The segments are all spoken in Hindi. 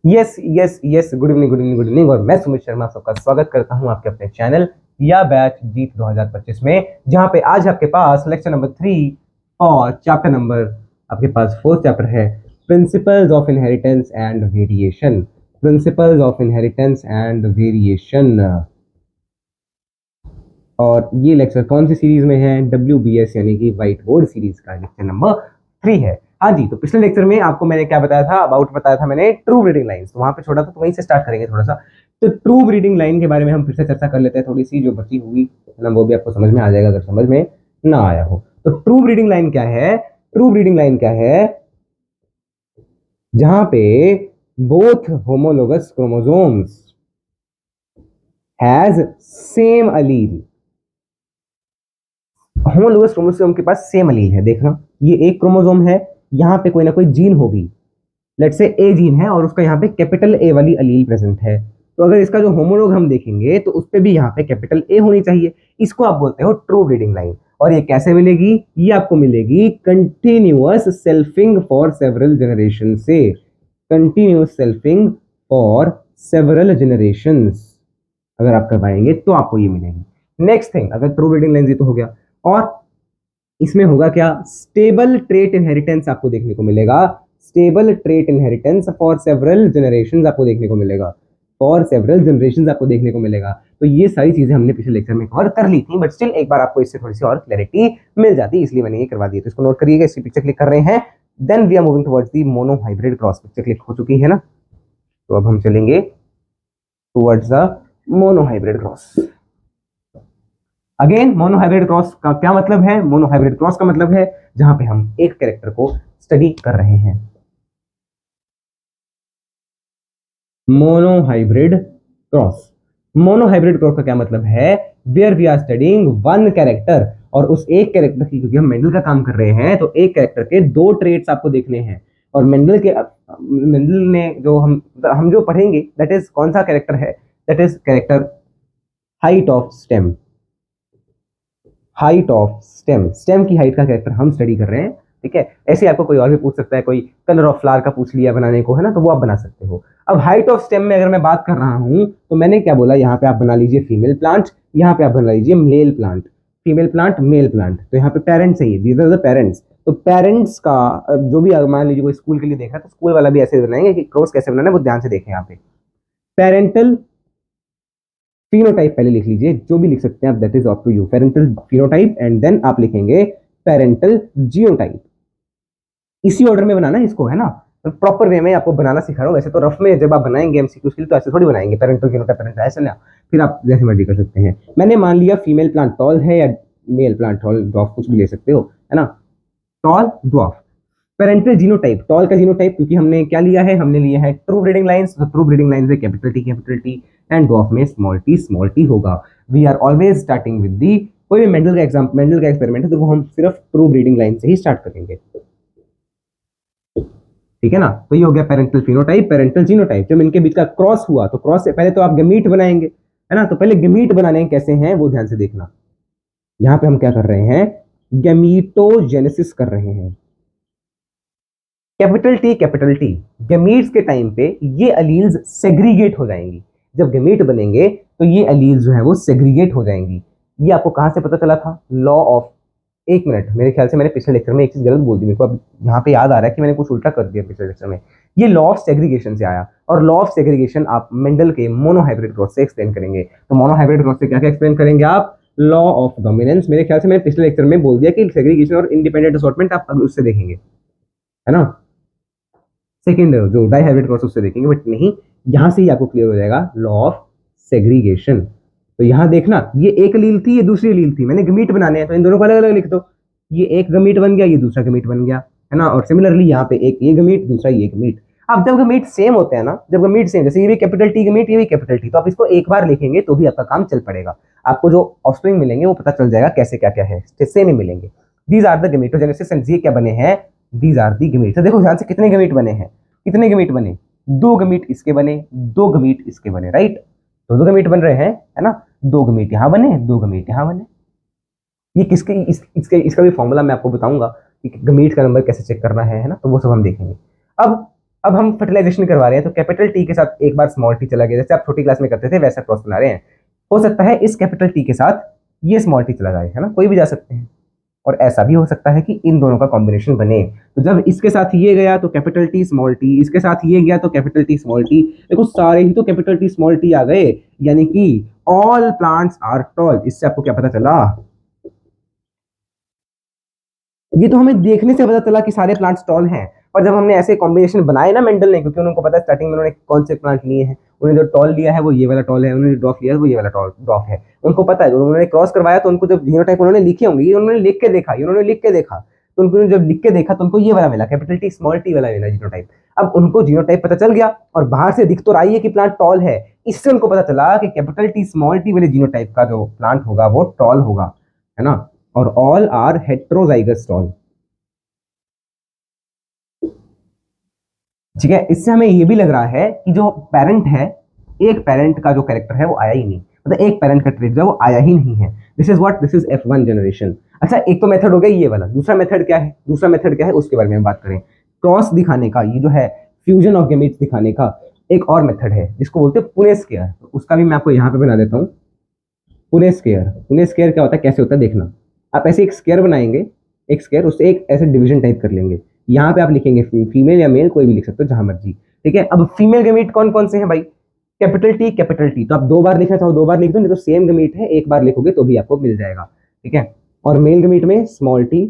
Yes yes yes, good evening good evening good evening. और मैं सुमित शर्मा सबका स्वागत करता हूं आपके अपने चैनल या बैच जीत 2025 में, जहां पे आज आपके पास लेक्चर नंबर 3 और चैप्टर नंबर आपके पास 4 चैप्टर है, principles of inheritance and variation. Principles of inheritance and variation. और ये लेक्चर कौन सी सीरीज में है? WBS यानी कि व्हाइट बोर्ड सीरीज का लेक्चर नंबर 3 है। हाँ जी, तो पिछले लेक्चर में आपको मैंने क्या बताया था? अबाउट बताया था मैंने ट्रू ब्रीडिंग लाइंस, तो वहां पे छोड़ा था, तो वहीं से स्टार्ट करेंगे थोड़ा सा। तो ट्रू ब्रीडिंग लाइन के बारे में हम फिर से चर्चा कर लेते हैं, थोड़ी सी जो बची हुई है ना, वो भी आपको समझ में आ जाएगा अगर समझ में ना आया हो। तो ट्रू ब्रीडिंग लाइन क्या है? ट्रू ब्रीडिंग लाइन क्या है? जहां पे both homologous chromosomes has same allele. Homologous chromosome के पास सेम अलील है। देखना, ये एक क्रोमोसोम है, यहाँ पे कोई ना कोई जीन होगी, लेट्स से ए जीन है और उसका यहाँ पे कैपिटल ए वाली अलील प्रेजेंट है। तो अगर इसका जो होमोलॉग हम देखेंगे तो उस पे भी यहाँ पे कैपिटल ए होनी चाहिए। इसको आप बोलते हो ट्रू ब्रीडिंग लाइन। और ये कैसे मिलेगी? ये आपको मिलेगी continuous selfing for several generation से। Continuous selfing for several generations अगर आप करवाएंगे तो आपको ये मिलेगी। नेक्स्ट थिंग, अगर ट्रू ब्रीडिंग लाइन ये तो हो गया, और इसमें होगा क्या? स्टेबल ट्रेट इनहेरिटेंस आपको देखने को मिलेगा। Stable trait inheritance for several generations आपको देखने को मिलेगा। फॉर सेवरल जनरेशंस आपको देखने को मिलेगा। तो ये सारी चीजें हमने पिछले लेक्चर में कवर कर ली थी, बट स्टिल एक बार आपको इससे थोड़ी सी और क्लैरिटी मिल जाती, इसलिए मैंने ये करवा दिया। तो इसको नोट करिएगा, इसकी पिक्चर क्लिक कर रहे हैं। Then we are moving towards the mono hybrid cross. Picture click हो चुकी है ना, तो अब हम चलेंगे towards the mono hybrid cross. Again, monohybrid cross का क्या मतलब है? मोनोहाइब्रिड क्रॉस का मतलब है जहां पे हम एक कैरेक्टर को स्टडी कर रहे हैं। Monohybrid cross. मोनोहाइब्रिड क्रॉस का क्या मतलब है? Where we are studying one character, और उस एक कैरेक्टर की, क्योंकि हम मेंडल का काम कर रहे हैं, तो एक कैरेक्टर के दो ट्रेट्स आपको देखने हैं। और मेंडल ने जो हम जो पढ़ेंगे, दैट इज कौन सा कैरेक्टर है? That is character height of stem. Height of stem, stem की हाइट का कैरेक्टर हम स्टडी कर रहे हैं। ठीक है, ऐसे आपको कोई और भी पूछ सकता है, कोई कलर ऑफ फ्लावर का पूछ लिया बनाने को, है ना, तो वो आप बना सकते हो। अब हाइट ऑफ स्टेम में अगर मैं बात कर रहा हूं, तो मैंने क्या बोला? यहाँ पे आप बना लीजिए फीमेल प्लांट, यहाँ पे आप बना लीजिए male plant. Female plant, male plant, तो यहाँ पे पेरेंट्स चाहिए, दीज आर द पेरेंट्स। तो पेरेंट्स का जो भी मान लीजिए कोई स्कूल के लिए देख रहा है, तो स्कूल वाला भी ऐसे बनाएंगे कि क्रॉस कैसे बनाना है, वो ध्यान से देखें। यहाँ पे पेरेंटल फिनोटाइप पहले लिख लीजिए, जो भी लिख सकते हैं आप, that is up to you. Parental phenotype and then आप लिखेंगे पेरेंटल जीनोटाइप। इसी ऑर्डर में बनाना है इसको, है ना, तो प्रॉपर वे में आपको बनाना सिखा रहा हूँ। वैसे तो रफ में जब आप बनाएंगे एमसीक्यूज के लिए तो ऐसे थोड़ी बनाएंगे, पेरेंटल फिनोटाइप पेरेंटल ऐसे ना, फिर आप जैसे मर्जी कर सकते हैं। मैंने मान लिया फीमेल प्लांट टॉल है या मेल प्लांट टॉल ड्वार्फ, कुछ भी ले सकते हो, है ना, tall dwarf. Parental genotype, tall का जीनोटाइप, क्योंकि हमने क्या लिया है? हमने लिया है ट्रू ब्रीडिंग लाइंस। तो ट्रू ब्रीडिंग लाइंस में कैपिटल टी एंड ड्वार्फ में स्मॉल टी होगा। We are always starting with the, कोई भी मेंडल का एग्जाम, मेंडल का एक्सपेरिमेंट है तो वो हम सिर्फ ट्रू ब्रीडिंग लाइन से ही स्टार्ट करेंगे। ठीक है ना, तो ये हो गया पेरेंटल फिनोटाइप, पेरेंटल जीनोटाइप। जब इनके बीच का क्रॉस हुआ तो क्रॉस से पहले तो आप गमीट बनाएंगे, है ना, तो पहले गमीट बनाने कैसे हैं वो ध्यान से देखना। यहाँ पे हम क्या कर रहे हैं? गमीटोजेनेसिस कर रहे हैं। कैपिटल टी, गमीट्स के टाइम पे ये अलील्स सेग्रीगेट हो जाएंगी। जब गमीट बनेंगे तो ये अलील्स जो है वो सेग्रीगेट हो जाएंगी। ये आपको कहां से पता चला था? लॉ ऑफ, एक मिनट, मेरे ख्याल से मैंने पिछले लेक्चर में एक चीज गलत बोल दी, मेरे को अब यहाँ पे याद आ रहा है कि मैंने कुछ उल्टा कर दिया पिछले लेक्चर में। ये लॉ ऑफ सेग्रीगेशन से आया, और लॉ ऑफ सेग्रीगेशन आप मेंडल के मोनोहाइब्रिड क्रॉस से एक्सप्लेन करेंगे। तो मोनोहाइब्रिड क्रॉस से क्या क्या एक्सप्लेन करेंगे आप? Law of dominance. मेरे ख्याल से मैंने पिछले लेक्चर में बोल दिया कि सेग्रीगेशन और इंडिपेंडेंट असॉर्टमेंट आप अभी उससे देखेंगे, है ना, सेकेंड जो डाइहाइब्रिड क्रॉस उससे देखेंगे, बट नहीं, यहां से ही आपको क्लियर हो जाएगा लॉ ऑफ सेग्रीगेशन। तो यहां देखना, ये एक लील थी, ये दूसरी लील थी, मैंने गमीट बनाने हैं तो इन दोनों को अलग अलग लिख दो। ये एक गमीट बन गया, ये दूसरा गमीट बन गया, है ना। और सिमिलरली यहाँ पे एक ये गमीट, दूसरा ये गमीट। अब जब गमीट सेम होते हैं ना, जब गमीट सेम, जैसे ये भी कैपिटल टी गमीट, ये भी कैपिटल टी, तो आप इसको एक बार लिखेंगे तो भी आपका काम चल पड़ेगा। आपको जो ऑफस्प्रिंग मिलेंगे वो पता चल जाएगा कैसे क्या क्या है, सेम ही मिलेंगे। These are the gametogenesis and ये क्या बने हैं? These are the gamete. तो देखो ध्यान से, कितने गमीट बने हैं? कितने गमीट बने? दो गमीट इसके बने, दो गमीट इसके बने, राइट। दो गमीट बन रहे हैं, है ना, दो गमीट यहां बने, दो गमीट यहां बने। ये किसके इसका भी फॉर्मूला मैं आपको बताऊंगा कि गमीट का नंबर कैसे चेक करना है ना, तो वो सब हम देखेंगे। अब अब हम फर्टिलाइजेशन करवा रहे हैं, तो कैपिटल टी के साथ एक बार स्मॉल टी चला गया, जैसे आप छोटी क्लास में करते थे वैसा क्रॉस बना रहे हैं। हो सकता है इस कैपिटल टी के साथ ये स्मॉल टी चला जाए, है ना, कोई भी जा सकते हैं। और ऐसा भी हो सकता है कि इन दोनों का कॉम्बिनेशन बने, तो जब इसके साथ ये गया तो कैपिटल टी स्मॉल टी, इसके साथ ये गया तो कैपिटल टी स्मॉल टी, देखो सारे ही तो कैपिटल टी स्मॉल टी आ गए, यानी कि ऑल प्लांट्स आर टॉल। इससे आपको क्या पता चला? ये तो हमें देखने से पता चला कि सारे प्लांट्स टॉल हैं, और जब हमने ऐसे कॉम्बिनेशन बनाए ना मेंडल ने, क्योंकि उनको पता है स्टार्टिंग में उन्होंने कौन से प्लांट लिए हैं, उन्होंने जो टॉल लिया है वो ये वाला टॉल है, उन्होंने जो ड्रॉप लिया है वो ये वाला टॉल ड्रॉप है, उनको पता है। उन्होंने क्रॉस करवाया तो उनको जब जीनोटाइप उन्होंने लिखे होंगे, ये उन्होंने लिख के देखा, ये उन्होंने लिख के देखा, तो उनको जब लिख के देखा तो उनको ये वाला मिला, कैपिटल टी स्मॉल टी वाला मिला जीनोटाइप। अब उनको जीनोटाइप पता चल गया और बाहर से दिख तो रही है कि प्लांट टॉल है, इससे उनको पता चला कि कैपिटल टी स्मॉल टी वाले जीनोटाइप का जो प्लांट होगा वो टॉल होगा, है ना। और ऑल आर हेट्रोजाइगस टॉल, ठीक है। इससे हमें ये भी लग रहा है कि जो पेरेंट है, एक पेरेंट का जो कैरेक्टर है वो आया ही नहीं, मतलब एक पेरेंट का ट्रेट जो है वो आया ही नहीं है। This is what, this is F1 generation. अच्छा, एक तो मेथड हो गया ये वाला, दूसरा मेथड क्या है? दूसरा मेथड क्या है उसके बारे में बात करें। क्रॉस दिखाने का, ये जो है फ्यूजन ऑफ गैमेट्स दिखाने का एक और मेथड है जिसको बोलते हैं पुनेट स्क्वायर, तो उसका भी मैं आपको यहाँ पे बना देता हूँ। पुनेट स्क्वायर, पुनेट स्क्वायर क्या होता है, कैसे होता है देखना। आप ऐसे एक स्क्वायर बनाएंगे, एक स्क्वायर, उससे एक ऐसे डिवीजन टाइप कर लेंगे, यहाँ पे आप लिखेंगे फीमेल या मेल, कोई भी लिख सकते हो जहां मर्जी, ठीक है। अब फीमेल गमीट कौन कौन से हैं भाई? कैपिटल टी कैपिटल टी, तो आप दो बार लिखना चाहो दो बार लिख दो, नहीं तो सेम गमीट है एक बार लिखोगे तो भी आपको मिल जाएगा, ठीक है। और मेल गमीट में स्मॉल टी,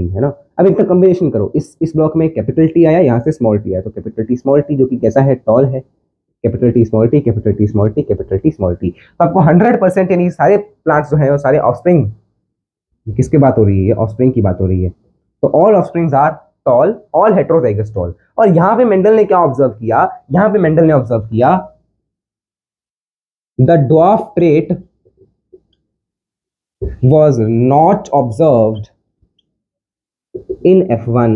है ना। अब इनका कॉम्बिनेशन करो, इस ब्लॉक में कैपिटल टी आया, यहाँ से स्मॉल टी आया, तो कैपिटल टी स्मॉल टी जो कि कैसा है, टॉल है। Capital T small T, capital T small T, capital T small T, तो आपको 100% यानी सारे प्लांट्स जो है वो सारे ऑफस्प्रिंग, किसकी बात हो रही है, ऑफस्प्रिंग की बात हो रही है, तो all offsprings are tall, all heterozygous tall. और यहां पे मेंडल ने क्या ऑब्जर्व किया, यहां पे मेंडल ने ऑब्जर्व किया the dwarf trait was not observed in F1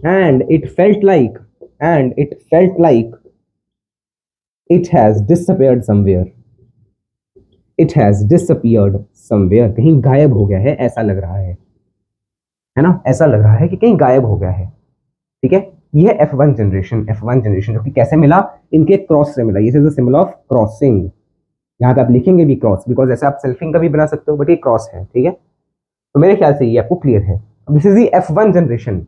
and it felt like it has disappeared somewhere, it has disappeared somewhere, कहीं गायब हो गया है ऐसा लग रहा है ना, ऐसा लग रहा है कि कहीं गायब हो गया है, ठीक है। ये F1 जनरेशन जो कि कैसे मिला, इनके क्रॉस से मिला, ये सिंबल ऑफ क्रॉसिंग, यहाँ पे आप लिखेंगे भी क्रॉस, बिकॉज ऐसे आप सेल्फिंग का भी बना सकते हो, बट ये क्रॉस है, ठीक है। तो मेरे ख्याल से ये आपको क्लियर है। This is the F1 generation,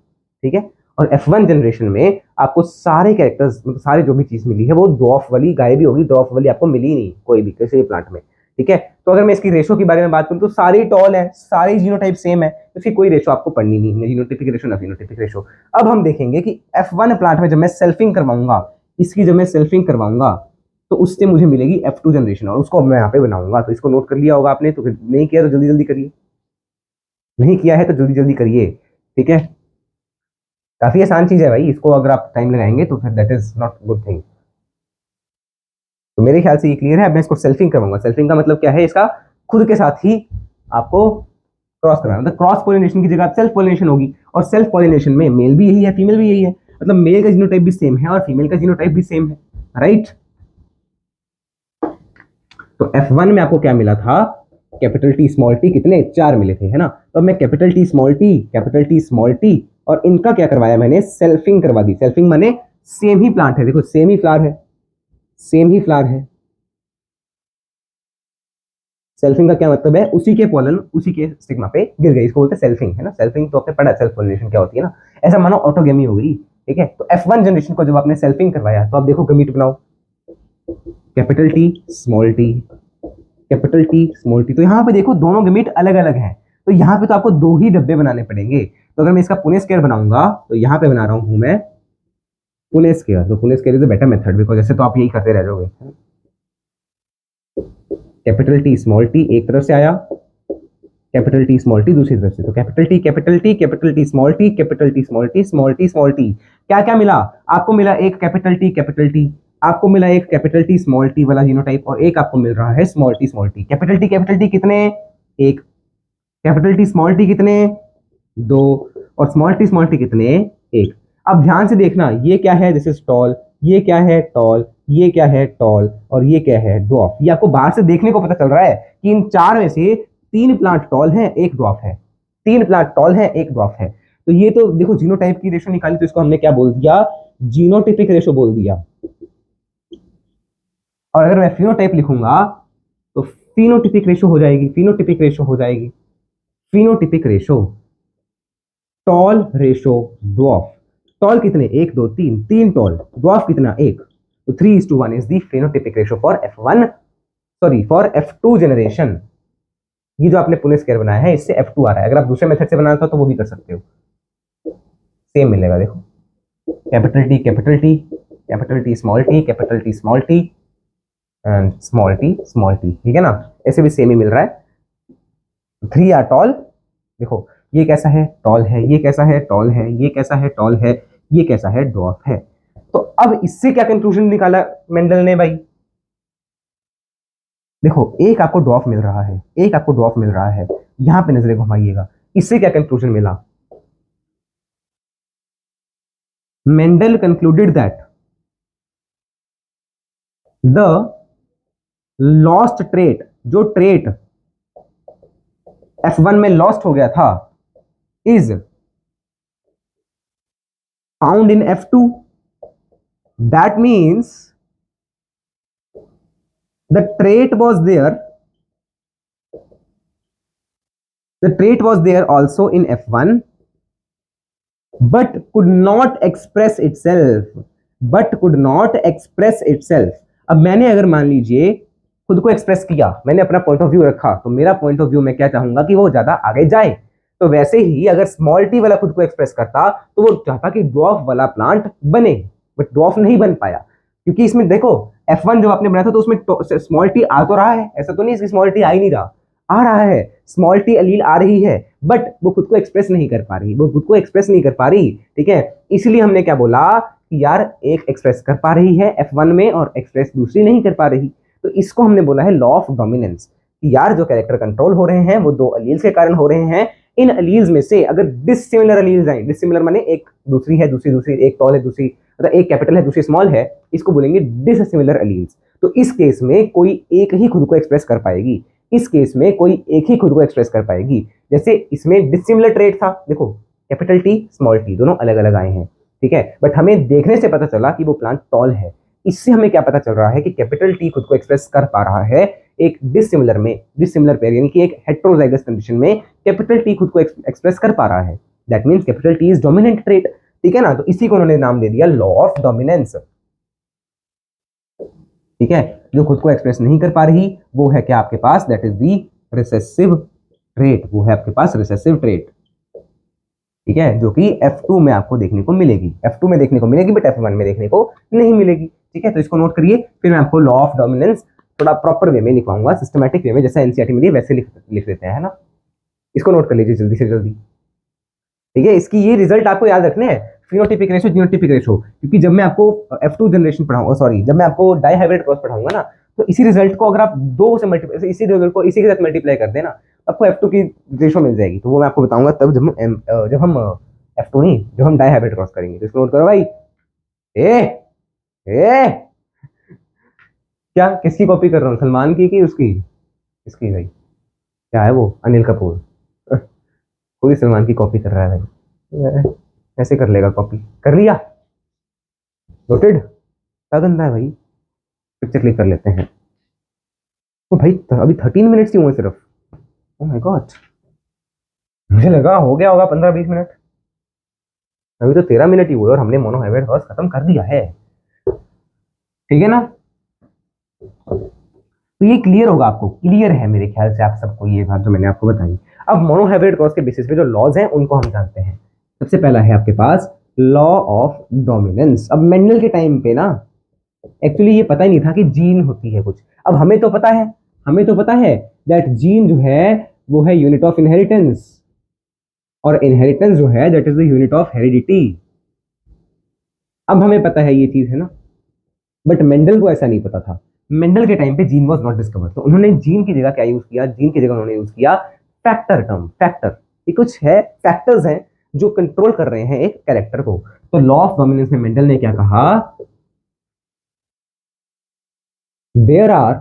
ठीक है। और F1 जनरेशन में आपको सारे कैरेक्टर्स, मतलब सारे जो भी चीज मिली है वो ड्वार्फ वाली गायब ही होगी, ड्वार्फ वाली आपको मिली नहीं कोई भी किसी भी प्लांट में, ठीक है। तो अगर मैं इसकी रेशो के बारे में बात करूं तो सारी टॉल है, सारी जीनोटाइप सेम है, तो इसकी कोई रेशो आपको पढ़नी नहीं है, जीनोटाइपिक रेशो ना फिनोटाइपिक रेशो। अब हम देखेंगे कि F1 प्लांट में जब मैं सेल्फिंग करवाऊंगा, इसकी जब मैं सेल्फिंग करवाऊंगा तो उससे मुझे मिलेगी F2 जनरेशन, और उसको मैं यहाँ पे बनाऊंगा, तो इसको नोट कर लिया होगा आपने, तो फिर नहीं किया तो जल्दी जल्दी करिए, नहीं किया है तो जल्दी जल्दी करिए, ठीक है। काफी आसान चीज है भाई, इसको अगर आप टाइम लगाएंगे तो फिर that is not good thing. तो मेरे ख्याल से ये क्लियर है। अब मैं इसको सेल्फिंग करवाऊंगा, सेल्फिंग का मतलब क्या है, इसका खुद के साथ ही आपको क्रॉस कराना, मतलब क्रॉस पोलिनेशन की जगह सेल्फ पोलिनेशन होगी, और सेल्फ पोलिनेशन में मेल भी यही है फीमेल भी यही है, मतलब मेल का जीनोटाइप भी सेम है और फीमेल का जीनोटाइप भी सेम है, राइट। तो F1 में आपको क्या मिला था, कैपिटल टी स्मॉल टी, कितने, 4 मिले थे, है ना। तो अब मैं capital T small T, capital T small T, और इनका क्या करवाया मैंने, सेल्फिंग करवा दी। सेल्फिंग माने सेम ही प्लांट है, देखो सेम ही फ्लावर है, सेम ही फ्लावर है। सेल्फिंग का क्या मतलब है, उसी के पोलन उसी के स्टिग्मा पे गिर गई, इसको बोलते हैं सेल्फिंग, है ना। सेल्फिंग तो आपने पढ़ा, सेल्फ पोलिनेशन क्या होती है ना, ऐसा मानो ऑटोगेमी हो गई, ठीक है। तो F1 जनरेशन को जब आपने सेल्फिंग करवाया तो आप देखो गमीट बनाओ, capital T small T, capital T small T, तो यहाँ पे देखो दोनों गमीट अलग अलग हैं, तो यहाँ पे तो आपको 2 ही डब्बे बनाने पड़ेंगे। तो अगर मैं इसका पुणे स्क्वायर बनाऊंगा तो यहाँ पे बना रहा हूँ मैं पुणे स्क्वायर, तो Pune square is a better method, because ऐसे तो आप यही करते रह जाओगे। कैपिटल टी स्मॉल टी एक तरफ से आया, कैपिटल टी स्मॉल टी दूसरी तरफ से, तो capital T capital T capital T small T capital T small T small T small T, क्या क्या मिला आपको, मिला एक कैपिटल टी, आपको मिला एक कैपिटल टी स्मॉल टी वाला जीनोटाइप, और एक आपको मिल रहा है स्मॉल टी। कैपिटल टी कितने, एक, कैपिटल टी स्मॉल टी कितने, 2, और स्मॉल टी कितने, एक। अब ध्यान से देखना, ये क्या है, दिस इज टॉल, ये क्या है टॉल, ये क्या है टॉल, और ये क्या है ड्वार्फ। ये आपको बाहर से देखने को पता चल रहा है कि इन 4 में से 3 प्लांट टॉल है, एक ड्वार्फ है, 3 प्लांट टॉल है, एक ड्वार्फ है। तो ये तो देखो जीनोटाइप की रेशो निकाली, तो इसको हमने क्या बोल दिया, जीनोटिपिक रेशो बोल दिया। और अगर मैं फिनोटाइप लिखूंगा तो फिनोटिपिक रेशो हो जाएगी, फिनोटिपिक रेशो हो जाएगी, phenotypic ratio, tall ratio dwarf. Tall कितने, 1 2 3, 3 टॉल, ड्वार्फ कितना, 1, तो 3:1 is the phenotypic ratio for F1, sorry for F2 generation. ये जो आपने पुनेट स्क्वायर बनाया है इससे F2 आ रहा है। अगर आप दूसरे मेथड से बनाना था तो वो भी कर सकते हो, सेम मिलेगा। देखो capital T capital T, capital T small T, capital T small T and small T small T, ठीक है ना, ऐसे भी सेम ही मिल रहा है। 3 आर टॉल, देखो ये कैसा है, टॉल है, ये कैसा है, टॉल है, ये कैसा है, टॉल है, ये कैसा है, डॉर्फ है। तो अब इससे क्या कंक्लूजन निकाला मेंडल ने भाई, देखो एक आपको डॉर्फ मिल रहा है, एक आपको डॉर्फ मिल रहा है, यहां पे नजरें घुमाइएगा, इससे क्या कंक्लूजन मिला, Mendel concluded that the lost trait, जो ट्रेट F1 में लॉस्ट हो गया था, is found in F2। That means the trait was there, the trait was there also in F1 but could not express itself, but could not express itself। अब मैंने अगर मान लीजिए खुद को एक्सप्रेस किया, मैंने अपना पॉइंट ऑफ व्यू रखा, तो मेरा पॉइंट ऑफ व्यू मैं क्या चाहूंगा कि वो ज्यादा आगे जाए। तो वैसे ही अगर स्मॉल टी वाला खुद को एक्सप्रेस करता तो वो चाहता कि ड्वार्फ वाला प्लांट बने, बट ड्वार्फ नहीं बन पाया, क्योंकि इसमें देखो F1 जो आपने बनाया था तो उसमें स्मॉल टी आ तो रहा है, ऐसा तो नहीं स्मॉल टी आ ही नहीं रहा, आ रहा है, स्मॉल टी अलील आ रही है, बट वो खुद को एक्सप्रेस नहीं कर पा रही, वो खुद को एक्सप्रेस नहीं कर पा रही, ठीक है। इसलिए हमने क्या बोला कि यार एक एक्सप्रेस कर पा रही है F1 में और एक्सप्रेस दूसरी नहीं कर पा रही, तो इसको हमने बोला है लॉ ऑफ डोमिनेंस। यार जो कैरेक्टर कंट्रोल हो रहे हैं वो 2 अलील्स के कारण हो रहे हैं। इन अलील्स में से अगर डिसिमिलर अलील्स आए, डिसिमिलर माने एक दूसरी है, दूसरी दूसरी, एक टॉल है दूसरी, मतलब एक कैपिटल है दूसरी स्मॉल है, इसको बोलेंगे डिसिमिलर अलील्स। तो इस केस में कोई एक ही खुद को एक्सप्रेस कर पाएगी, इस केस में कोई एक ही खुद को एक्सप्रेस कर पाएगी। जैसे इसमें डिसिमिलर ट्रेट था, देखो कैपिटल टी स्मॉल टी दोनों अलग अलग आए हैं, ठीक है, बट हमें देखने से पता चला कि वो प्लांट टॉल है। इससे हमें क्या पता चल रहा है कि कैपिटल टी खुद को एक्सप्रेस कर पा रहा है एक डिसिमिलर में, डिसिमिलर पेयर यानी कि एक हेटेरोजाइगस कंडीशन में कैपिटल टी खुद को एक्सप्रेस कर पा रहा है। That means capital T is dominant trait, ठीक है ना। तो इसी को उन्होंने नाम दे दिया लॉ ऑफ डोमिनेंस, ठीक है। जो खुद को एक्सप्रेस नहीं कर पा रही वो है क्या आपके पास, that is the recessive trait, वो है आपके पास रिसेसिव ट्रेट, ठीक है, जो कि F2 में आपको देखने को मिलेगी, F2 में देखने को मिलेगी बट F1 में देखने को नहीं मिलेगी, ठीक है। तो इसको नोट करिए, फिर मैं आपको लॉ ऑफ डोमिनेंस थोड़ा प्रॉपर वे में लिखवाऊंगा, सिस्टमैटिक वे में, जैसा एनसीईआरटी में वैसे लिख देते हैं, है ना। इसको नोट कर लीजिए जल्दी से जल्दी, ठीक है। इसकी ये रिजल्ट आपको याद रखने हैं, फिनोटिपिक रेशो जीनोटिपिक रेशो, क्योंकि जब मैं आपको F2 जनरेशन पढ़ाऊंगा, सॉरी जब मैं आपको डाइहाइब्रिड क्रॉस पढ़ाऊंगा ना, तो इसी रिजल्ट को अगर आप 2 से मल्टीप्लाई, इसी रिजल्ट को इसी के साथ मल्टीप्लाई कर देना, आपको F2 की रेशो मिल जाएगी। तो वो मैं आपको बताऊंगा तब जब हम F2 नहीं, जब हम डाइहाइब्रिड क्रॉस करेंगे। तो इसको नोट करो भाई। ए ए क्या किसकी कॉपी कर रहा हूँ, सलमान की कि उसकी, इसकी भाई, क्या है वो, अनिल कपूर कोई सलमान की कॉपी कर रहा है भाई, ऐसे कर लेगा कॉपी, कर लिया, नोटेड। क्या गंदा है भाई, पिक्चर क्लिक कर लेते हैं। तो भाई अभी 13 मिनट्स ही हुए सिर्फ, ओह माय गॉड, मुझे लगा हो गया होगा 15-20 मिनट, अभी तो 13 मिनट ही हुए और हमने मोनोहाइब्रिड हॉर्स खत्म कर दिया है, ठीक है ना। तो ये क्लियर होगा आपको, क्लियर है मेरे ख्याल से आप सबको ये बात जो मैंने आपको बताई। अब मोनोहाइब्रिड क्रॉस के बेसिस पे जो लॉज हैं उनको हम जानते हैं। सबसे पहला है आपके पास लॉ ऑफ डोमिनेंस। अब मेंडल के टाइम पे ना एक्चुअली ये पता ही नहीं था कि जीन होती है कुछ, अब हमें तो पता है, हमें तो पता है दैट जीन जो है वो है यूनिट ऑफ इनहेरिटेंस, और इनहेरिटेंस जो है that is the unit of heredity. अब हमें पता है ये चीज, है ना, बट मेंडल को ऐसा नहीं पता था। मेंडल के टाइम पे जीन वाज नॉट डिस्कवर्ड, तो उन्होंने जीन की जगह क्या यूज किया, जीन की जगह उन्होंने यूज किया फैक्टर टर्म, फैक्टर, ये कुछ है फैक्टर्स हैं जो कंट्रोल कर रहे हैं एक कैरेक्टर को। तो लॉ ऑफ डोमिनेंस में मेंडल ने क्या कहा, there are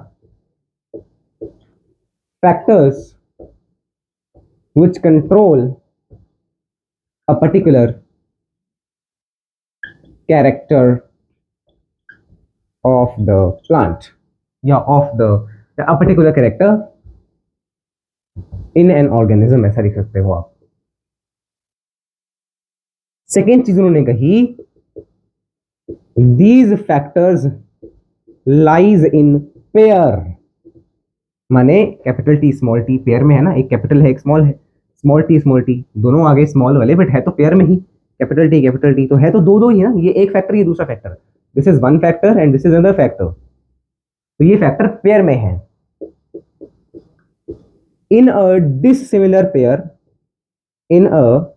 factors which control a particular character of the plant या of the a particular character in an organism, ऐसा लिख सकते हो आप। सेकेंड चीज उन्होंने कही, these factors lies in pair, माने capital T small T pair में है ना, एक कैपिटल है एक स्मॉल टी दोनों आगे स्मॉल वाले, बट है तो पेयर में ही, कैपिटल टी तो है तो दो दो ही है ना, ये एक फैक्टर ये दूसरा factor, this is one factor and this is another factor, तो ये फैक्टर पेयर में है। In a dissimilar pair, in a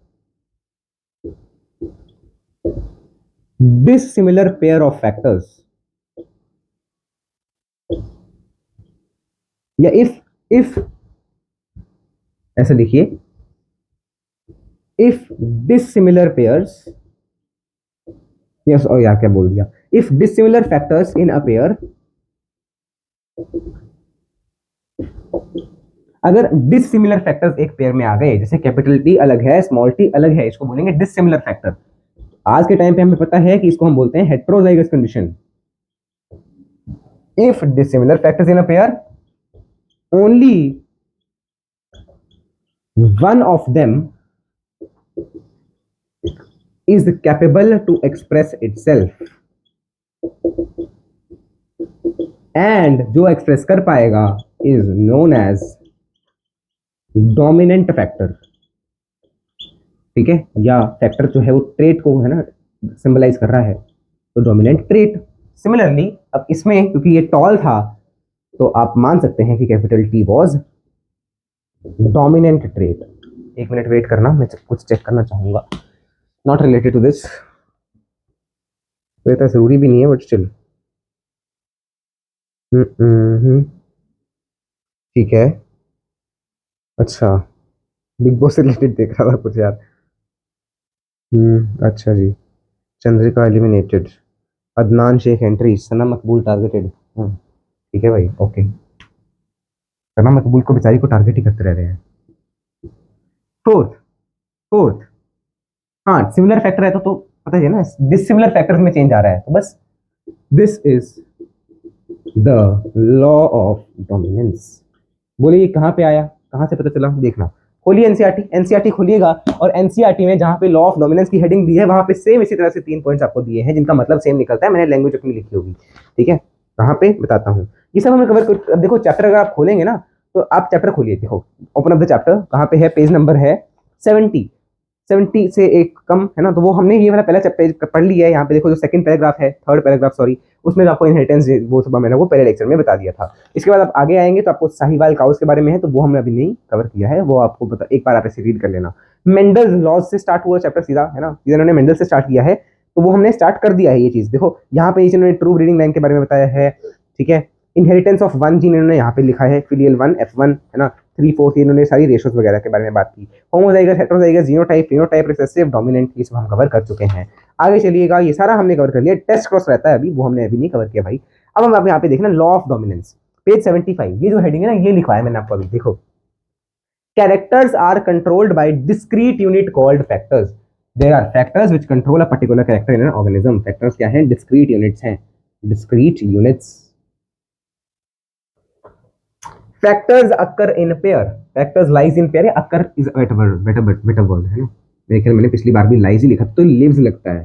dissimilar pair of factors, या if ऐसा देखिए, if dissimilar pairs, yes, और यार क्या बोल दिया, if dissimilar factors in a pair, अगर डिसिमिलर फैक्टर्स एक पेयर में आ गए, जैसे कैपिटल टी अलग है स्मॉल टी अलग है, इसको बोलेंगे डिसिमिलर फैक्टर। आज के टाइम पे हमें पता है कि इसको हम बोलते हैं heterozygous condition. If dissimilar factors in a pair, only one of them is capable to express itself, and जो एक्सप्रेस कर पाएगा is known as dominant factor, ठीक है, या फैक्टर जो है वो ट्रेट को है ना सिंबलाइज कर रहा है, तो डोमिनेंट ट्रेट। सिमिलरली अब इसमें क्योंकि ये टॉल था तो आप मान सकते हैं कि capital T was dominant trait. एक मिनट वेट करना, मैं कुछ चेक करना चाहूंगा, नॉट रिलेटेड टू दिस, तो जरूरी भी नहीं है बट स्टिल। ठीक है, अच्छा बिग बॉस से रिलेटेड देख रहा था कुछ यार। अच्छा जी, चंद्रिका एलिमिनेटेड, अदनान शेख एंट्री, सना मकबूल टारगेटेड। ठीक है भाई, ओके, सना मकबूल को बेचारी को टारगेट ही करते रह रहे हैं। फोर्थ फोर्थ हाँ सिमिलर फैक्टर है तो पता है ना, डिसिमिलर फैक्टर्स में चेंज आ रहा है, तो बस this is the law of dominance. बोले ये कहाँ पे आया, कहाँ से पता चला, देखना, खोलिए एनसीईआरटी, एनसीईआरटी खोलिएगा, और एनसीईआरटी में जहाँ पे लॉ ऑफ डोमिनेंस की हेडिंग दी है वहां पे सेम इसी तरह से 3 पॉइंट्स आपको दिए हैं जिनका मतलब सेम निकलता है, मैंने लैंग्वेज अपनी लिखी होगी, ठीक है, कहाँ पे बताता हूँ, ये सब हमने कवर कर। अब देखो चैप्टर अगर आप खोलेंगे ना, तो आप चैप्टर खोलिए, देखो ओपन अप द चैप्टर, कहाँ पे है, पेज नंबर है 70 से एक कम है ना, तो वो हमने ये वाला पहला पेज पढ़ लिया है। यहाँ पे देखो जो सेकंड पैराग्राफ है, थर्ड पैराग्राफ सॉरी, उसमें आपको इनहेरिटेंस वो सब मैंने वो पहले लेक्चर में बता दिया था। इसके बाद आप आगे आएंगे तो आपको साहिवाल काउस के बारे में है, तो वो हमने अभी नहीं कवर किया है, वो आपको पता, एक बार आप ऐसे रीड कर लेना। मेंडल्स लॉज से स्टार्ट हुआ चैप्टर सीधा, है ना, इन्होंने मेंडल से स्टार्ट किया है, तो वो हमने स्टार्ट कर दिया है ये चीज। देखो यहाँ पे इन्होंने ट्रू ब्रीडिंग लाइन के बारे में बताया है, ठीक है, इनहेरिटेंस ऑफ वन जीन इन्होंने यहाँ पे लिखा है, फिलियल 1 F1 है ना, 3/4 इन्होंने सारी रेशोस वगैरह के बारे में बात की, homozygous heterozygous genotype phenotype recessive dominant, ये सब हम कवर कर चुके हैं। आगे चलिएगा, ये सारा हमने कवर कर लिया, टेस्ट क्रॉस रहता है अभी, वो हमने अभी नहीं कवर किया भाई। अब हम यहाँ पे देखना लॉ ऑफ डोमिनेंस, पेज 75, ये जो हेडिंग है ना, ये लिखवाया मैंने आपको अभी, देखो, characters are controlled by discrete unit called factors, there are factors which control a particular character in an organism. Factors क्या हैं, डिस्क्रीट यूनिट्स हैं, discrete units. Factors occur in pair, factors lies in pair, occur is better word है ना, मेरे ख्याल मैंने पिछली बार भी लाइज ही लिखा तो लिव्स लगता है।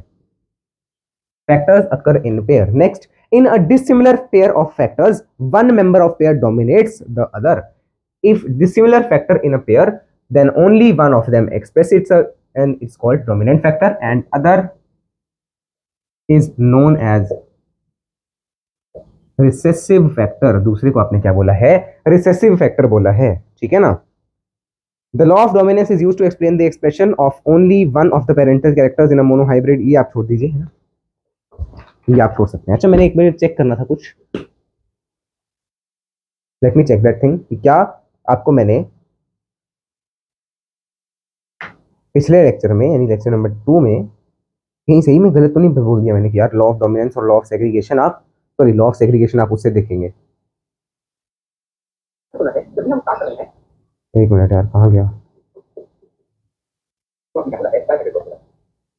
Factors occur in pair. Next, in a dissimilar pair of factors, one member of pair dominates the other. If dissimilar factor in a pair, then only one of them express itself and it's called dominant factor, and other is known as recessive factor। दूसरे को आपने क्या बोला है, recessive factor बोला है, ठीक है ना। The law of dominance is used to explain the expression of only one of the parental characters in a monohybrid। ये आप छोड़ दीजिए, है ना, ये आप छोड़ सकते हैं। अच्छा मैंने एक मिनट चेक करना था कुछ, let me check that thing, कि क्या आपको मैंने पिछले लेक्चर में यानी लेक्चर नंबर 2 में कहीं सही में गलत तो नहीं बोल दिया मैंने कि यार लॉ ऑफ डोमिनेंस और लॉ ऑफ सेग्रीगेशन आप, सॉरी लॉ ऑफ सेग्रीगेशन आप उससे देखेंगे। एक मिनट यार, कहाँ गया,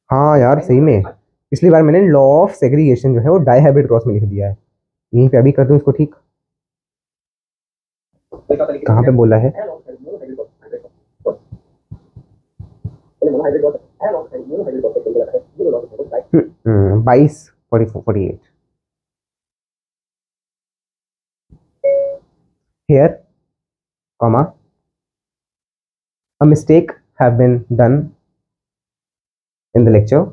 हाँ यार सही में पिछली बार मैंने लॉ ऑफ सेग्रीगेशन जो है वो डायहाइब्रिड क्रॉस में लिख दिया है, यहीं पे अभी कर दूं इसको ठीक। कहाँ पे बोला है? 22, 44, 48 here, comma, a mistake have been done in the lecture.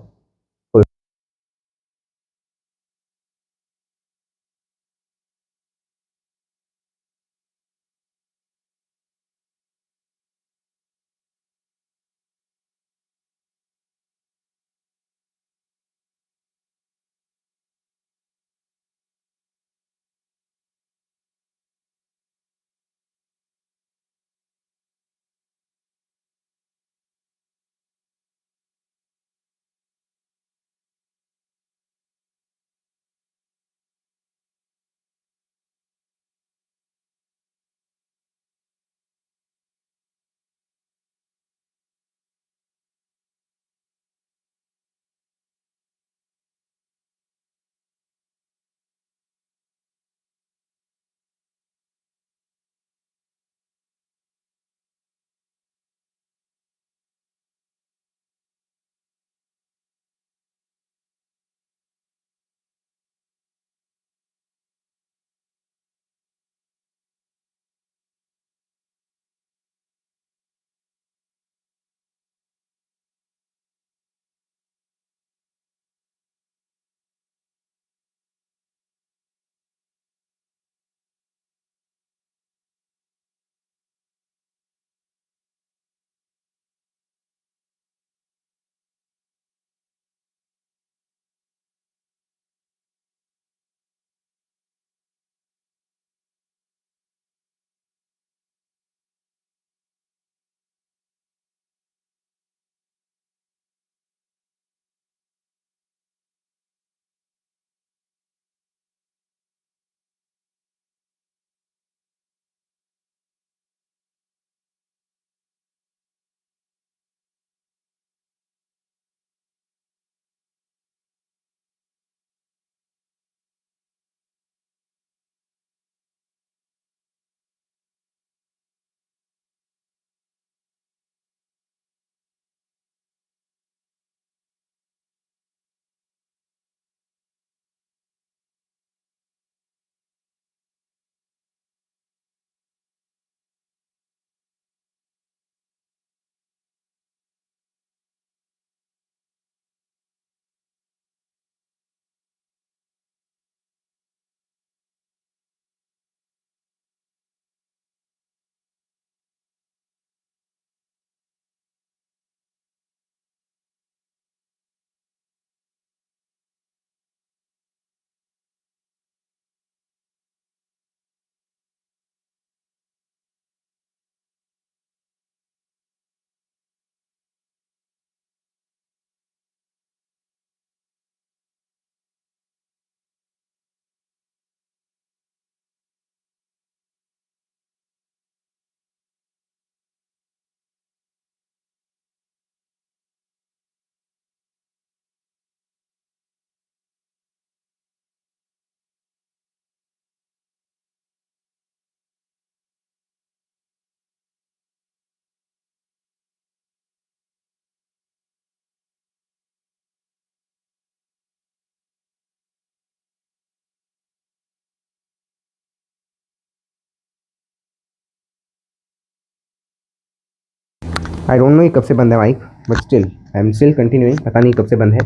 I don't know ये कब से बंद है mic, but still I am still continuing, पता नहीं कब से बंद है।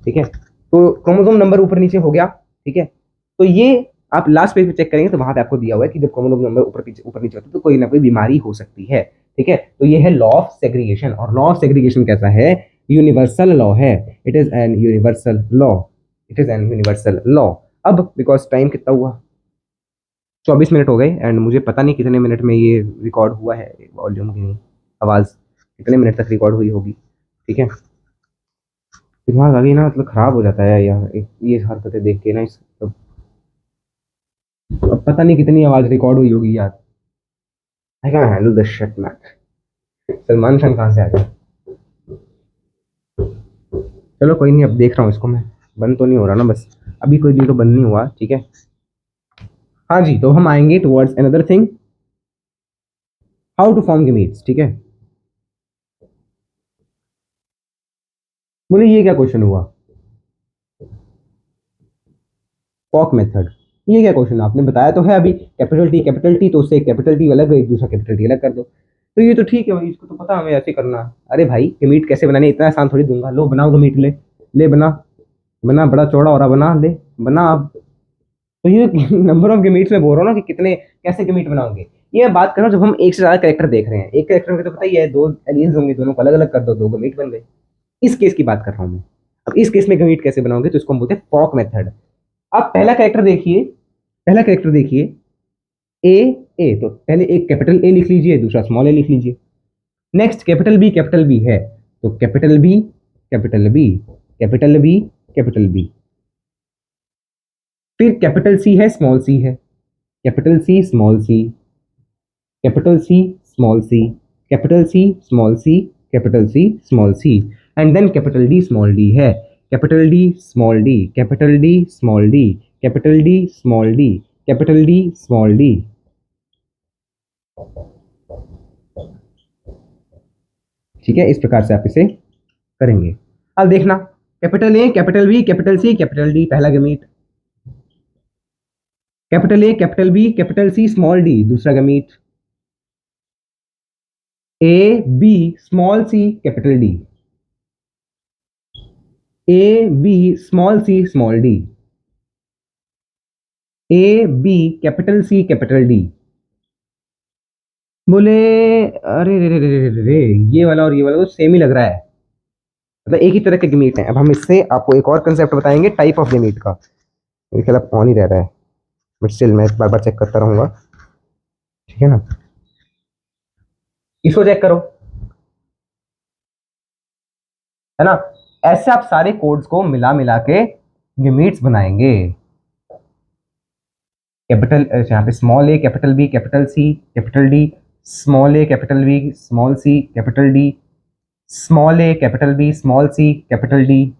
ठीक है, तो क्रोमोसोम नंबर ऊपर नीचे हो गया। ठीक है, तो ये आप लास्ट पेज पे चेक करेंगे तो वहां पे आपको दिया हुआ है कि जब क्रोमोसोम नंबर ऊपर नीचे होता है तो कोई ना कोई बीमारी हो सकती है। ठीक है, तो ये है लॉ ऑफ सेग्रीगेशन, और लॉ ऑफ सेग्रीगेशन कैसा है? यूनिवर्सल लॉ है। It is an universal law, it is an universal law. अब बिकॉज टाइम कितना हुआ, 24 मिनट हो गए, एंड मुझे पता नहीं कितने मिनट में ये रिकॉर्ड हुआ है, वॉल्यूम की आवाज़ कितने मिनट तक रिकॉर्ड हुई होगी। ठीक है, दिमाग अभी ना मतलब खराब हो जाता है यार ये हरकतें देख के ना, इस अब पता नहीं कितनी आवाज़ रिकॉर्ड हुई होगी यार। I can handle this shit man. Salman Khan कहाँ से आ गया? चलो कोई नहीं, अब देख रहा हूँ इसको मैं, बंद तो नहीं हो रहा ना, बस अभी कोई भी तो बंद नहीं हुआ, ठीक है। हाँ जी, तो हम आएंगे towards another thing, how to form gametes, ठीक है। बोले ये क्या क्वेश्चन हुआ, पॉक मेथड, ये क्या क्वेश्चन, आपने बताया तो है अभी कैपिटल टी तो उससे कैपिटल टी अलग, एक दूसरा कैपिटल टी अलग कर दो, तो ये तो ठीक है भाई, इसको तो पता हमें ऐसे करना है। अरे भाई गमीट कैसे बनाने, इतना आसान थोड़ी दूंगा, लो बनाओ गमीट, ले ले बना, बना, बड़ा चौड़ा हो रहा, बना ले, बना अब। तो ये नंबर ऑफ गमीट्स में बोल रहा हूँ ना कि कितने कैसे गमीट बनाओगे, ये मैं बात कर रहा हूँ जब हम एक से ज्यादा कैरेक्टर देख रहे हैं, एक कैरेक्टर में तो पता ही है दो एलियंस होंगे, दोनों को अलग अलग कर दो, दो गमीट बन गए। इस केस की बात कर रहा हूँ मैं। अब इस केस में गमीट कैसे बनाओगे, तो इसको हम बोलते हैं पॉक मेथड। आप पहला कैरेक्टर देखिए, पहला कैरेक्टर देखिए, ए, ए तो पहले एक कैपिटल ए लिख लीजिए, दूसरा स्मॉल ए लिख लीजिए। नेक्स्ट कैपिटल बी है, तो capital B, capital B, capital B, capital B. फिर कैपिटल सी है, स्मॉल सी है, capital C, small C, capital C, small C, capital C, small C, capital C, small C, and then capital D, small D है, capital D, small D, capital D, small D, capital D, small D, capital D, small D. ठीक है, इस प्रकार से आप इसे करेंगे। अब देखना, capital A, capital B, capital C, capital D, पहला gamete, capital A, capital B, capital C, small D, दूसरा gamete, A B small C, capital D, A B small C, small D, A B capital C, capital D. बोले अरे रे रे रे रे रे रे, ये वाला और ये वाला तो सेम ही लग रहा है, मतलब एक ही तरह के गेमीट हैं। अब हम इससे आपको एक और कंसेप्ट बताएंगे टाइप ऑफ गेमीट का। मेरे ख्याल अब ऑन ही रह रहा है, बट स्टिल मैं बार बार चेक करता रहूंगा, ठीक है ना। इसको चेक करो, है ना। ऐसे आप सारे कोड्स को मिला मिला के गेमीट्स बनाएंगे। कैपिटल यहाँ पे small A, capital B, capital C, capital D, small A, capital B, small C, capital D, small A, capital B, small C, capital D,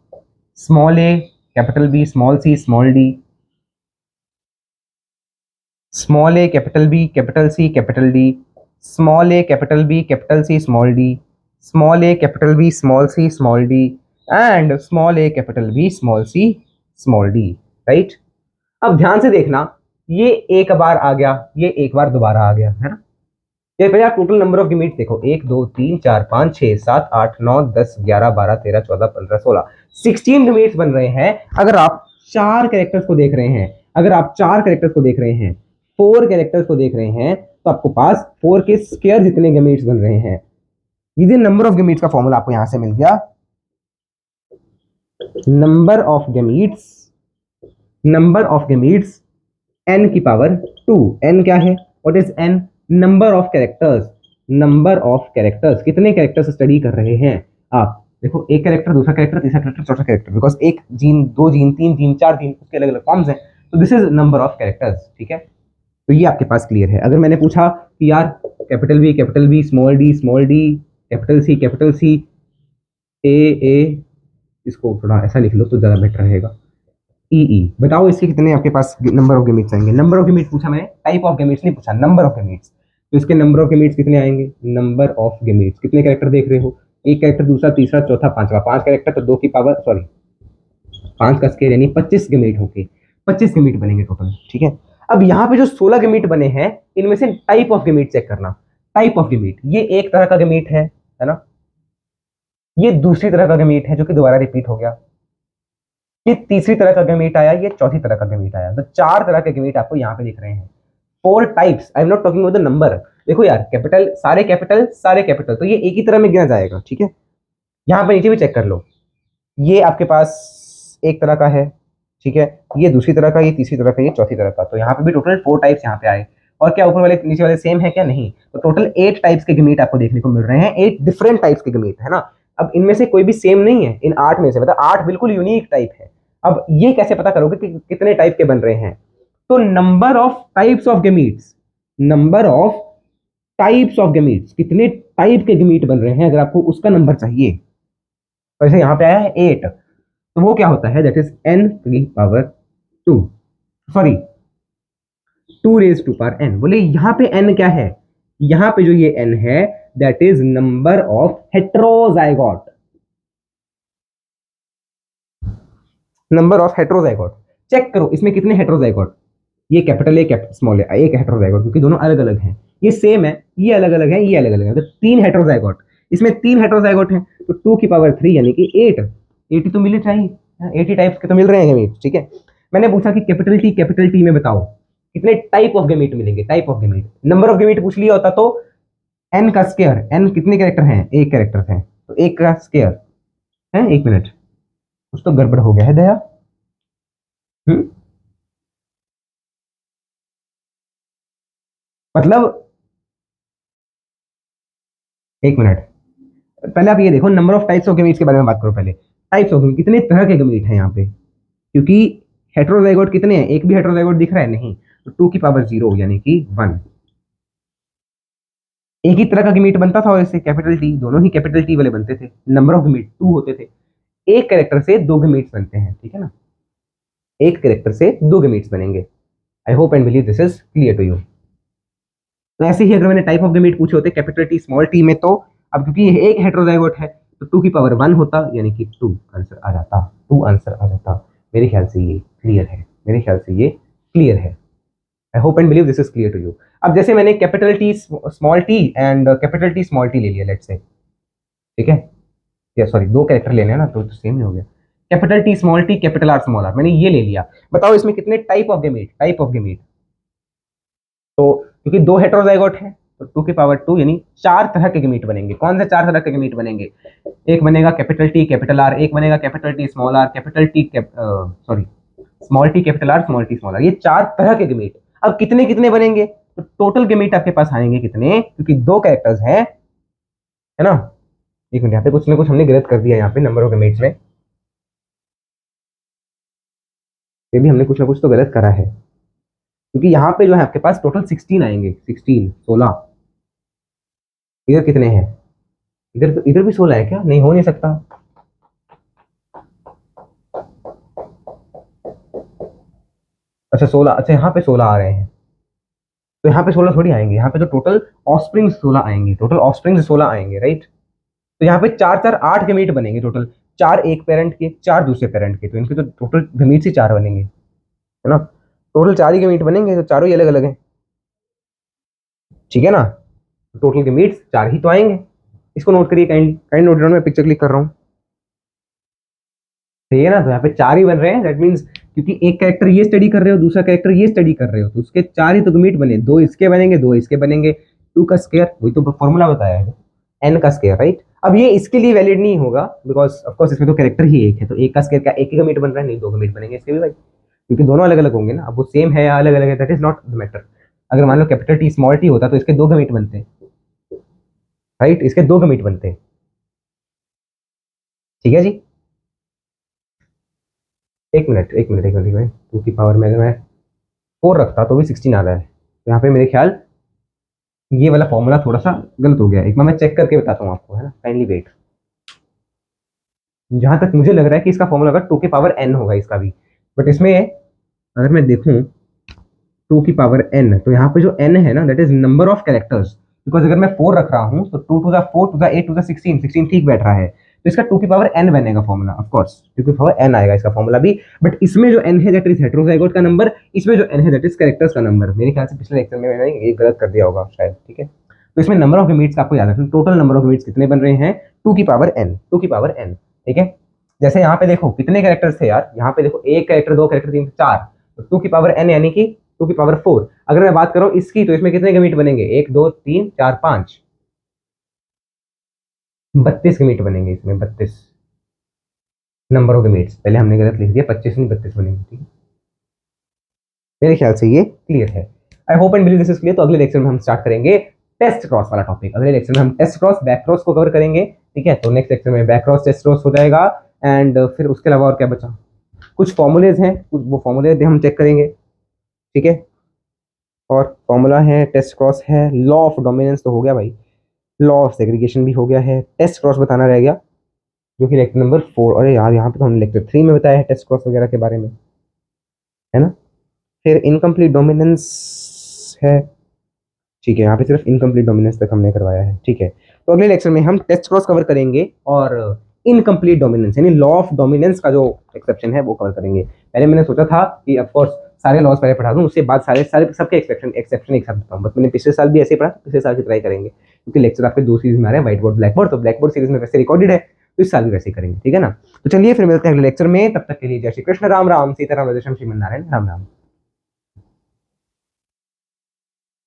small A, capital B, small C, small D, small A, capital B, capital C, capital D, small A, capital B, capital C, small D, small A, capital B, small C, small D, and small A, capital B, small C, small D, right. अब ध्यान से देखना, ये एक बार आ गया, ये एक बार दोबारा आ गया, है ना। ये पहले आप टोटल नंबर ऑफ गेमीट्स देखो, 1 2 3 4 5 6 7 8 9 10 11 12 13 14 15 16, 16 गेमीट्स बन रहे हैं। अगर आप चार कैरेक्टर्स को देख रहे हैं, अगर आप चार कैरेक्टर्स को देख रहे हैं, 4 कैरेक्टर्स को देख रहे हैं, तो आपको पास 4 के स्क्वायर जितने गेमीट्स बन रहे हैं। ये नंबर ऑफ गेमीट्स का फॉर्मूला आपको यहां से मिल गया, number of gametes, number of gametes n की पावर 2। n क्या है, what is n, number of characters, number of characters, कितने कैरेक्टर्स स्टडी कर रहे हैं आप। देखो एक कैरेक्टर, दूसरा कैरेक्टर, तीसरा कैरेक्टर, चौथा कैरेक्टर, बिकॉज एक जीन, दो जीन, तीन जीन, चार जीन, उसके अलग अलग फॉर्म्स हैं, तो this is number of characters, ठीक है। तो ये आपके पास क्लियर है। अगर मैंने पूछा कि यार capital B, small D, capital C, A, इसको थोड़ा ऐसा लिख लो तो ज़्यादा बेटर रहेगा, ई, बताओ इसके कितने आपके पास नंबर ऑफ गेमीट्स आएंगे। नंबर ऑफ गेमीट्स पूछा मैंने, टाइप ऑफ गेमीट्स नहीं पूछा, नंबर ऑफ गेमीट्स। तो इसके नंबर ऑफ गेमीट्स कितने आएंगे, नंबर ऑफ गेमीट्स, कितने कैरेक्टर देख रहे हो, एक कैरेक्टर, दूसरा, तीसरा, चौथा, पांचवा, 5 कैरेक्टर, तो 2 की पावर, सॉरी 5 का स्केयर यानी 25 गेमीट होंगे, 25 गेमीट बनेंगे टोटल, ठीक है। अब यहाँ पे जो 16 गेमीट बने हैं, इनमें से टाइप ऑफ गेमीट चेक करना। टाइप ऑफ गेमीट, ये एक तरह का गेमीट है ना, ये दूसरी तरह का गेमीट है जो कि दोबारा रिपीट हो गया, ये तीसरी तरह का गेमीट आया, ये चौथी तरह का गेमीट आया, तो 4 तरह के गेमीट आपको यहाँ पे दिख रहे हैं। 4 types, I am not talking about the number. देखो यार, कैपिटल, सारे कैपिटल, तो ये एक ही तरह में गिना जाएगा, ठीक है। यहाँ पे नीचे भी चेक कर लो, ये आपके पास एक तरह का है, ठीक है, ये दूसरी तरह का, ये तीसरी तरह का, ये चौथी तरह का, तो यहाँ पे भी टोटल 4 टाइप्स यहाँ पे आए। और क्या ऊपर वाले नीचे वाले सेम है क्या, नहीं, तो टोटल 8 टाइप्स के गेमीट आपको देखने को मिल रहे हैं, 8 डिफरेंट टाइप्स के गेमीट, है ना। अब इनमें से कोई भी सेम नहीं है, इन 8 में से, मतलब 8 बिल्कुल यूनिक टाइप है। अब ये कैसे पता करोगे कि कितने टाइप के बन रहे हैं, तो number of types of gametes, number of types of gametes, कितने टाइप के गेमीट बन रहे हैं, अगर आपको उसका नंबर चाहिए, वैसे यहाँ पे आया है 8, तो वो क्या होता है, दैट इज n की power 2, sorry 2 raise to power n। बोले यहाँ पे n क्या है, यहाँ पे जो ये n है that is number of heterozygote, number of heterozygote. Check करो इसमें कितने हेट्रोजाइगोट, ये कैपिटल ए स्मॉल ए, एक हेट्रोजाइगोट, क्योंकि दोनों अलग अलग हैं, ये सेम है, ये अलग अलग है, ये अलग अलग है, तो 3 हेट्रोजाइगोट, इसमें 3 हेट्रोजाइगोट हैं, तो 2 की पावर 3 यानी कि 8, 80 तो मिलने चाहिए, 80 टाइप्स के तो मिल रहे हैं गमीट, ठीक है। मैंने पूछा कि कैपिटल टी में बताओ कितने टाइप ऑफ गमीट मिलेंगे, type of gamete, number of gamete पूछ लिया होता तो एन का स्केयर, एन कितने कैरेक्टर हैं, एक कैरेक्टर है, तो एक का स्केयर है, 1 मिनट, कुछ तो गड़बड़ हो गया है दया। मतलब 1 मिनट, पहले आप ये देखो number of types of gametes के बारे में बात करो पहले, टाइप्स ऑफ गमीट कितने तरह के गमीट हैं यहाँ पे, क्योंकि हेट्रोजाइगोट कितने हैं, एक भी हेट्रोजाइगोट दिख रहा है नहीं, तो 2 की पावर 0 यानी कि 1, एक ही तरह का गमीट बनता था और इससे कैपिटल टी, दोनों ही कैपिटल टी वाले बनते थे, नंबर ऑफ गमीट 2 होते थे, एक कैरेक्टर से 2 गमीट्स बनते हैं, ठीक है ना, एक कैरेक्टर से 2 गमीट्स बनेंगे। I hope and believe this is clear to you. तो ऐसे ही अगर मैंने टाइप ऑफ गमीट पूछे होते कैपिटल टी स्मॉल टी में, तो अब क्योंकि ये एक हेट्रोजाइगोट है तो 2 की पावर 1 होता, यानी कि 2 आंसर आ जाता, 2 आंसर आ जाता। मेरे ख्याल से ये क्लियर है, मेरे ख्याल से ये क्लियर है। I hope and believe this is clear to you. अब जैसे मैंने capital T small T and capital T small T ले लिया लेट्स से, ठीक है, या सॉरी 2 कैरेक्टर लेने हैं ना, तो सेम ही हो गया, capital T small T capital R small R, मैंने ये ले लिया, बताओ इसमें कितने type of gamete, type of gamete, तो क्योंकि 2 हेट्रोजाइगोट है तो 2 की पावर 2 यानी 4 तरह के गमीट बनेंगे। कौन से 4 तरह के गमीट बनेंगे, एक बनेगा कैपिटल टी कैपिटल आर, एक बनेगा capital T small R, capital T sorry small T capital R, small T small R, ये 4 तरह के गमीट। अब कितने कितने बनेंगे, तो टोटल गमीट आपके पास आएंगे कितने, क्योंकि 2 कैरेक्टर्स हैं, है ना। एक मिनट, यहाँ पे कुछ ना कुछ हमने गलत कर दिया, यहाँ पे नंबर ऑफ गमीट्स में ये भी हमने कुछ ना कुछ तो गलत करा है, क्योंकि यहाँ पे जो है आपके पास टोटल 16 आएंगे, 16 16, इधर कितने हैं, इधर तो इधर भी 16 है क्या, नहीं हो नहीं सकता, अच्छा 16, अच्छा यहाँ पे 16 आ रहे हैं, तो यहाँ पे 16 थोड़ी आएंगे, यहाँ पे तो टोटल ऑफस्प्रिंग 16 आएंगे, टोटल ऑफस्प्रिंग 16 आएंगे, राइट। तो यहाँ पे 4 4 8 गमीट बनेंगे टोटल, 4 एक पेरेंट के 4 दूसरे पेरेंट के, तो इनके तो टोटल गमीट ही 4 बनेंगे, है ना, टोटल 4 ही गमीट बनेंगे, तो चारों ही अलग अलग हैं, ठीक है ना, टोटल गमीट्स 4 ही तो आएंगे। इसको नोट करिए, काइंड काइंड नोट डाउन, मैं पिक्चर क्लिक कर रहा हूँ, सही है ना, तो यहाँ पे 4 ही बन रहे हैं, दैट मीन्स क्योंकि एक कैरेक्टर ये स्टडी कर रहे हो, दूसरा कैरेक्टर ये स्टडी कर रहे हो, तो उसके 4 ही तो गमीट बने, 2 इसके बनेंगे, 2 इसके बनेंगे, 2 का स्क्वायर, वही तो फॉर्मूला बताया है, n का स्क्वायर, राइट। अब ये इसके लिए वैलिड नहीं होगा, बिकॉज ऑफ कोर्स इसमें तो कैरेक्टर ही एक है, तो एक का स्क्वायर का एक ही गमीट बन रहा है, नहीं 2 गमीट बनेंगे इसके भी भाई, क्योंकि दोनों अलग अलग होंगे ना, अब वो सेम है या अलग अलग है that is not the matter. अगर मान लो कैपिटल टी स्मॉल टी होता तो इसके 2 गमीट बनते हैं, राइट, इसके 2 गमीट बनते हैं, ठीक है जी। एक मिनट एक मिनट एक मिनट एक मिनट, 2 की पावर में अगर मैं 4 रखता तो भी 16 आ रहा है, तो यहाँ पे मेरे ख्याल ये वाला फॉर्मूला थोड़ा सा गलत हो गया है, एक बार मैं चेक करके बताता हूँ आपको, है ना, काइंडली वेट। जहां तक मुझे लग रहा है कि इसका फॉर्मूला होगा 2 की पावर n होगा इसका भी, बट इसमें अगर मैं देखूं 2 की पावर n, तो यहाँ पे जो n है ना that is number of characters, because अगर मैं 4 रख रहा हूँ तो 2 to the 4 to the 8 to the 16, 16 ठीक बैठ रहा है, तो इसका 2 की पावर n बनेगा फॉर्मूला, ऑफ कोर्स 2 की पावर n आएगा इसका फॉर्मूला भी, बट इसमें जो n है दैट इज हेट्रोजाइगोट का नंबर, इसमें जो n है दैट इज कैरेक्टर्स का नंबर, मेरे ख्याल से पिछले लेक्चर में मैंने ये गलत कर दिया होगा शायद, ठीक है। तो इसमें नंबर ऑफ गमीट्स आपको याद रखना, टोटल नंबर ऑफ गमीट्स कितने बन रहे हैं, 2 की पावर n, 2 की पावर n, ठीक है। जैसे यहाँ पे देखो कितने कैरेक्टर्स थे यार, यहाँ पे देखो एक कैरेक्टर, 2 कैरेक्टर, 3 4, तो 2 की पावर n यानी कि 2 की पावर 4। अगर मैं बात करूं इसकी, तो इसमें कितने गमीट बनेंगे, 1 2 3 4 5, 32 गमीट बनेंगे इसमें, 32 नंबर ऑफ गमीट्स, पहले हमने गलत लिख दिया, 25 नहीं 32 बनेंगे, ठीक है। मेरे ख्याल से ये क्लियर है, I hope and believe this is clear. तो अगले लेक्चर में हम स्टार्ट करेंगे टेस्ट क्रॉस वाला टॉपिक, अगले लेक्चर में हम टेस्ट क्रॉस बैक क्रॉस को कवर करेंगे, ठीक है। तो नेक्स्ट लेक्चर में बैक क्रॉस टेस्ट क्रॉस हो जाएगा, एंड फिर उसके अलावा और क्या बचा, कुछ फॉर्मूलेज हैं, कुछ वो फॉर्मूले हम चेक करेंगे, ठीक है। और फॉर्मूला है, टेस्ट क्रॉस है, लॉ ऑफ डोमिनेंस तो हो गया भाई, लॉ ऑफ सेग्रीगेशन भी हो गया है, टेस्ट क्रॉस बताना रह गया, जो कि लेक्चर नंबर 4। अरे यार यहाँ पे तो हमने लेक्चर 3 में बताया है टेस्ट क्रॉस वगैरह के बारे में, है ना। फिर इनकम्प्लीट डोमिनेंस है, ठीक है, यहाँ पे सिर्फ इनकम्प्लीट डोमिनेंस तक हमने करवाया है, ठीक है। तो अगले लेक्चर में हम टेस्ट क्रॉस कवर करेंगे और इनकम्प्लीट डोमिनेंस यानी लॉ ऑफ डोमिनेंस का जो एक्सेप्शन है वो कवर करेंगे। पहले मैंने सोचा था कि ऑफ कोर्स सारे लॉज पहले पढ़ा दूं, उसके बाद सारे सारे सबके एक्सेप्शन एक्सेप्शन एक साथ बताऊं, बट मैंने पिछले साल भी ऐसे ही पढ़ा, पिछले साल की ट्राई करेंगे, क्योंकि लेक्चर आपके 2 सीरीज में आ रहे हैं, व्हाइट बोर्ड ब्लैक बोर्ड, तो ब्लैक बोर्ड सीरीज में वैसे रिकॉर्डेड है, तो इस साल भी वैसे ही करेंगे, ठीक है ना। तो चलिए फिर मिलते हैं अगले लेक्चर में, तब तक के लिए जय श्री कृष्ण, राम राम, सीताराम, राधेश्याम, श्रीमन नारायण, राम राम।